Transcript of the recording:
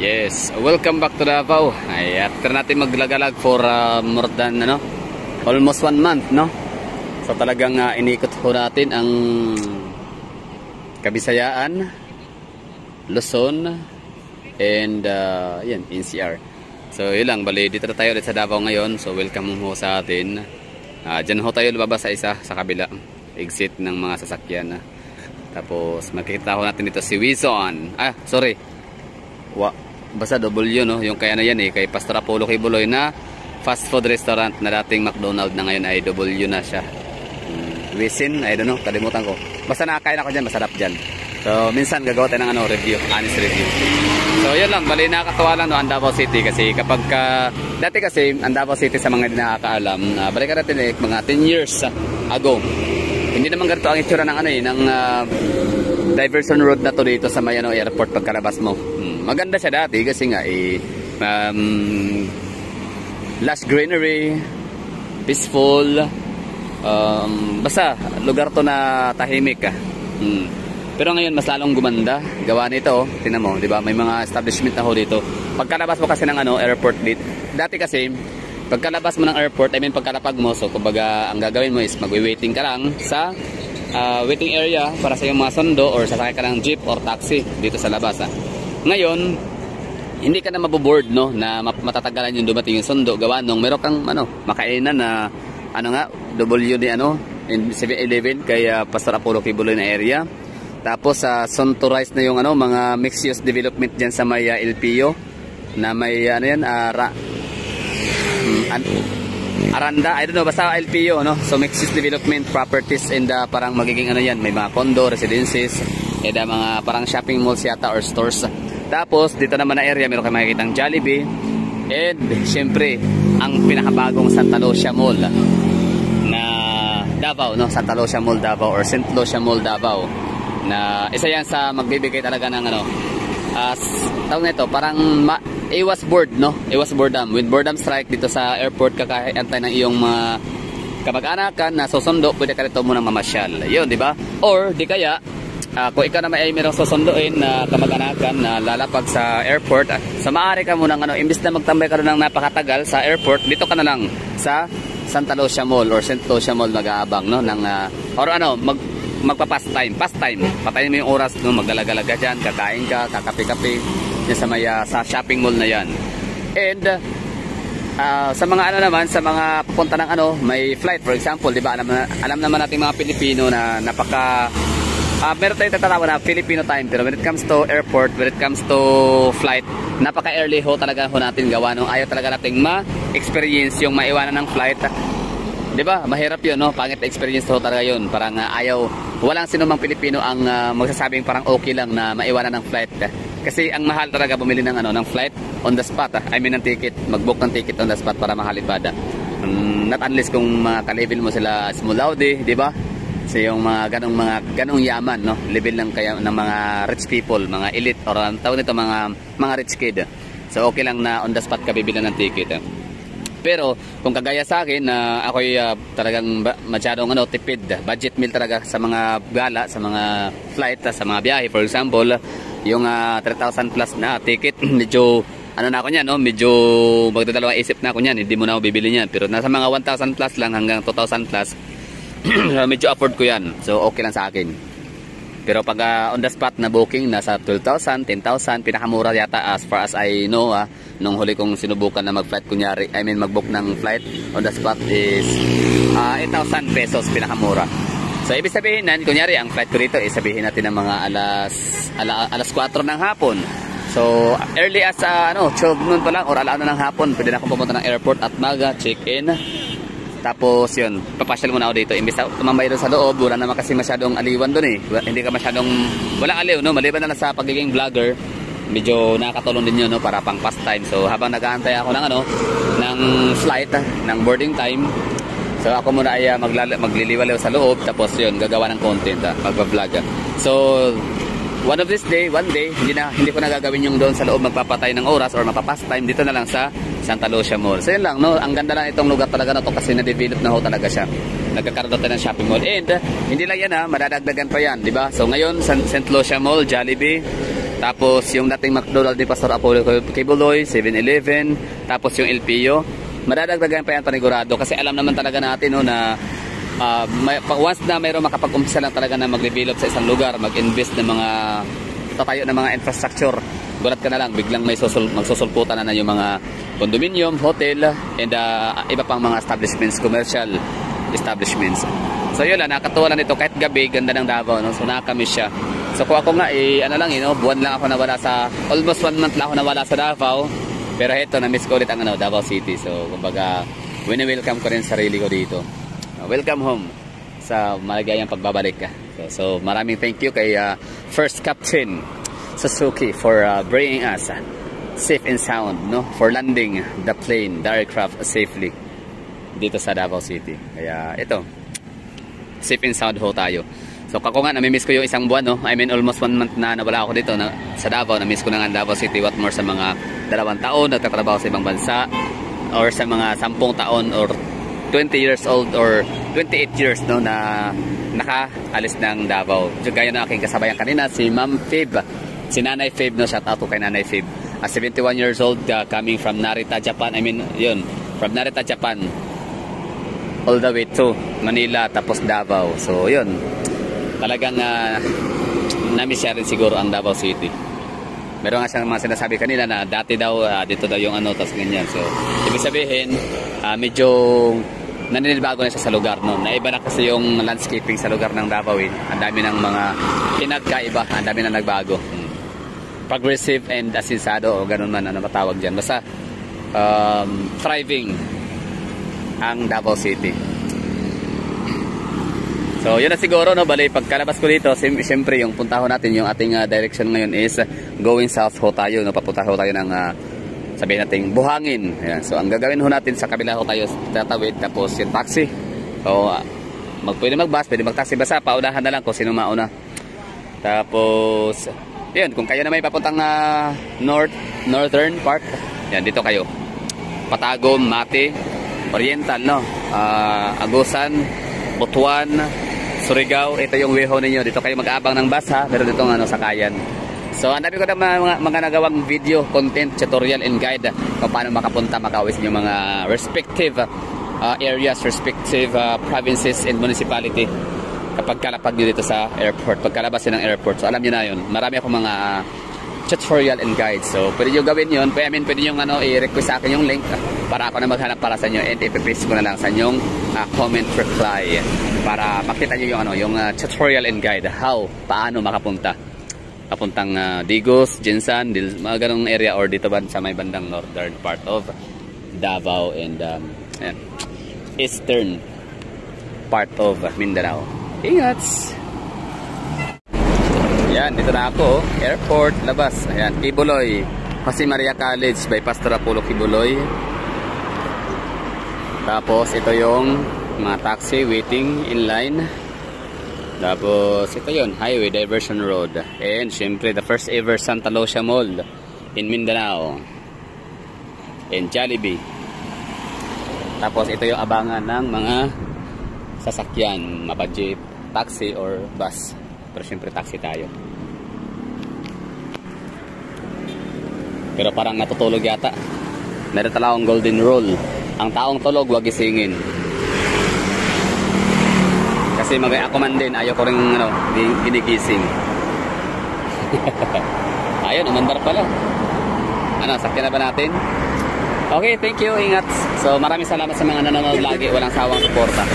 Yes, welcome back to Davao. Ay, after natin maglagalag for more than almost 1 month, no? So talagang inikot po natin ang Kabisayaan, Luzon, and yan, NCR. So yun lang, bali dito na tayo ulit sa Davao ngayon. So welcome mo sa atin. Diyan ho tayo lumabas sa isa, sa kabila, exit ng mga sasakyan. Tapos makikita ho natin dito si Wison. Basta W, no? Yung kaya na yan kay Pastor Apollo Kibuloy na fast food restaurant na dating McDonald's na ngayon ay W na siya. Wisin, I don't know, kalimutan ko. Basta nakakain ako dyan, masarap dyan. So minsan gagawa tayo ng review, honest review. So yun lang, bali nakakatawa lang ang Davao City kasi kapag dati kasi ang Davao City sa mga hindi nakakaalam, balikan natin mga 10 years ago. Hindi naman ganito ang itsura ng ng diversion road na to dito sa may airport pagkalabas mo. Maganda siya dati kasi nga lush greenery, peaceful, basta lugar to na tahimik. Pero ngayon mas lalong gumanda gawa nito, tingnan mo, di ba? May mga establishment na ho dito. Pagkalabas mo kasi ng airport dito. Dati kasi pagkalabas mo ng airport, pagkalapag mo, so kumbaga ang gagawin mo is magwi-waiting ka lang sa waiting area para sa iyong mga sundo or sasakay ka ng jeep or taxi dito sa labas. Ngayon, hindi ka na maboboard, no, na matatagalan yung dumating yung sundo gawa nung meron kang makainan na WD in 7-Eleven kay Pastor Apollo Kibuloy na area. Tapos suntorized na yung mga mixed use development diyan sa may LPO na may Aranda, I don't know, basta LPO, no? So mixed use development properties and parang magiging yan, may mga condo, residences, mga parang shopping malls yata or stores. Tapos dito naman na area meron kayo makikitang Jollibee and syempre ang pinakabagong Santa Lucia Mall na Davao, no? Santa Lucia Mall Davao or St. Lucia Mall Davao na isa yan sa magbibigay talaga ng tawag nito parang iwas board, no? Iwas boredom. With boredom strike dito sa airport, kakaantay ng iyong mga kamag-anakan na susundo, pwede ka rito munang mamasyal. Yun, di ba? Or di kaya kung ikaw naman ay mayroong susunduin na kamag-anakan na lalapag sa airport, sa maaari ka munang imbis na magtambay ka rin ng napakatagal sa airport, dito ka na lang sa Santa Lucia Mall or St. Lucia Mall mag-aabang, no? Magpa-pastime. Patayin mo yung oras, no? Magdalaga ka dyan, kakain ka, kakape-kape sa shopping mall na yan. And sa mga naman, sa mga pupunta ng may flight, for example, di ba? Alam naman natin mga Pilipino na meron tayong tatawag na Filipino time, pero when it comes to airport, when it comes to flight, napaka-early ho talaga natin gawa, no? Ayaw talaga nating ma-experience yung maiwanan ng flight. Diba? Mahirap yun, no? Pangit na experience ho talaga yun. Parang walang sinumang Pilipino ang magsasabing parang okay lang na maiwanan ng flight. Kasi ang mahal talaga bumili ng flight on the spot. Ng ticket, mag-book ng ticket on the spot para mahalipad. Not unless kung ka-level mo sila small Audi, di ba? So yung mga ganong yaman, no? Level lang kaya ng mga rich people, mga elite or tawag nito mga rich kid. So okay lang na on the spot ka bibili ng ticket. Pero kung kagaya sa akin na ako'y talagang masyadong tipid, budget meal talaga sa mga gala, sa mga flight, sa mga biyahe, for example, yung 3,000 plus na ticket, medyo na ako niyan, no? Medyo magdadalawang isip na ako niyan, hindi mo na ako bibili niyan. Pero nasa mga 1,000 plus lang hanggang 2,000 plus, medyo afford ko yan. So okay lang sa akin. Pero pag on the spot na booking, nasa 12,000, 10,000, pinakamura yata as far as I know, nung huli kong sinubukan na mag-flight, mag-book ng flight on the spot is 8,000 pesos pinakamura. So ibig sabihin kunyari ang flight ko dito, sabihin natin ng mga alas 4 ng hapon. So early as 12 noon pa lang or alauna ng hapon, pwede na akong pumunta ng airport at check-in. Tapos yun, papasyal muna ako dito. Imbis na tumambay doon sa loob, wala naman kasi masyadong aliwan doon Hindi ka masyadong, walang aliw, no? Maliban na lang sa pagiging vlogger, medyo nakakatulong din yun, no? Para pang pastime. So habang nag-aantay ako ng flight, ng boarding time, so ako muna ay magliliwaliw sa loob. Tapos yun, gagawa ng content, magpa-vlog. So one day, hindi ko nagagawin yung doon sa loob magpapatay ng oras or mapapastime. Dito na lang sa Santa Lucia Mall. So yun lang, no? Ang ganda lang itong lugar talaga na to kasi na-develop na ho talaga siya. Nagkakaroon tayo ng shopping mall. And hindi lang yan, madadagdagan pa yan, di ba? So ngayon, St. Lucia Mall, Jollibee, Tapos yung dating McDonald's ni Pastor Apollo Kibuloy, 7-Eleven, tapos yung LPO. Madadagdagan pa yan panigurado kasi alam naman talaga natin no, na once na mayroong makapag-umpisa lang talaga na mag-develop sa isang lugar, mag-invest ng mga tatayo ng mga infrastructure, gulat ka na lang, biglang may magsusulputan na yung mga condominium, hotel, and iba pang mga establishments, commercial establishments. So yun lang, nakatuwa lang dito kahit gabi, ganda ng Davao, no? So nakakamiss siya. So kung ako nga, ano lang, buwan lang ako nawala sa, almost 1 month lang ako nawala sa Davao. Pero ito, na-miss ko ulit ang Davao City. So kumbaga, wini-welcome ko rin sarili ko dito. Welcome home sa maligayang pagbabalik ka. So maraming thank you kay First Captain Suzuki for bringing us safe and sound, no, for landing the plane, the aircraft safely dito sa Davao City. Kaya ito, safe and sound ho tayo. So ako nga, namimiss ko yung isang buwan, no? I mean almost 1 month na nawala ako dito sa Davao. Namiss ko na nga Davao City. What more sa mga 2 taon nagtatrabaho sa ibang bansa, or sa mga 10 taon or 20 years old or 28 years, no, na nakaalis ng Davao. So, gaya na aking kasabayan kanina, si Ma'am Fib, si Nanay Fib, no, shout out to kay Nanay Fib. 71 years old, coming from Narita, Japan. I mean, yun, from Narita, Japan, all the way to Manila, tapos Davao. So, yun, talagang namiss siya rin siguro ang Davao City. Meron nga siyang mga sinasabi kanina na dati daw, dito daw yung tapos ganyan. So, ibig sabihin, medyo naninibago na siya sa lugar, no? Naiba na kasi yung landscaping sa lugar ng Davao. Ang dami ng mga pinagkaiba, ang dami na nagbago. Progressive and asinsado, o ganun man, ano matawag dyan. Basta, thriving ang Davao City. So, yun na siguro, no? Bali, pagkalabas ko dito, siyempre, yung puntahan natin, yung ating direction ngayon is going south ho tayo, no? Papunta ho tayo ng, sabihin natin, Buhangin. Ayan. So, ang gagawin ho natin sa kabila ho tayo tatawid, tapos yung taxi. So, pwede mag-bus, pwede mag-taxi. Basta, paunahan na lang kung sino mauna. Tapos, yun, kung kayo na may papuntang northern part, yan, dito kayo. Patagom, Mati, Oriental, no? Agusan, Butuan, Surigao, ito yung way ho ninyo. Dito kayo mag-aabang ng bus, ha? Pero dito nga, sakayan. So, ang dami ko na mga nagawang video, content, tutorial, and guide kung paano makapunta, makawis yung mga respective areas, respective provinces and municipality kapag kalapag nyo dito sa airport, pagkalabas ng airport. So, alam nyo na yun. Marami akong mga tutorial and guides. So, pwede nyo gawin yun. Pwede nyo i-request sa akin yung link para ako na maghanap para sa inyo, and ipipaste ko na lang sa inyong comment reply para makita nyo yung tutorial and guide paano papuntang Digos, Jinsan, mga ganong area, or dito ba sa may bandang northern part of Davao and eastern part of Mindanao. Ingats! Ayan, dito na ako, airport, labas. Ayan, Kibuloy, Jose Maria College by Pastor Apollo Kibuloy. Tapos ito yung mga taxi waiting in line. Tapos ito yun, highway diversion road. And syempre the first ever Santa Lucia Mall in Mindanao. And Jollibee. Tapos ito yung abangan ng mga sasakyan, mapa-jeep, taxi or bus. Pero syempre taxi tayo. Pero parang natutulog yata. Meron talaga akong golden rule. Ang taong tulog, wag gisingin. Kasi ako man din, ayaw ko rin ginigising. Ayun, umandar pala. Sakyan na ba natin? Okay, thank you, ingat. So maraming salamat sa mga nanonood lagi, walang sawang suporta.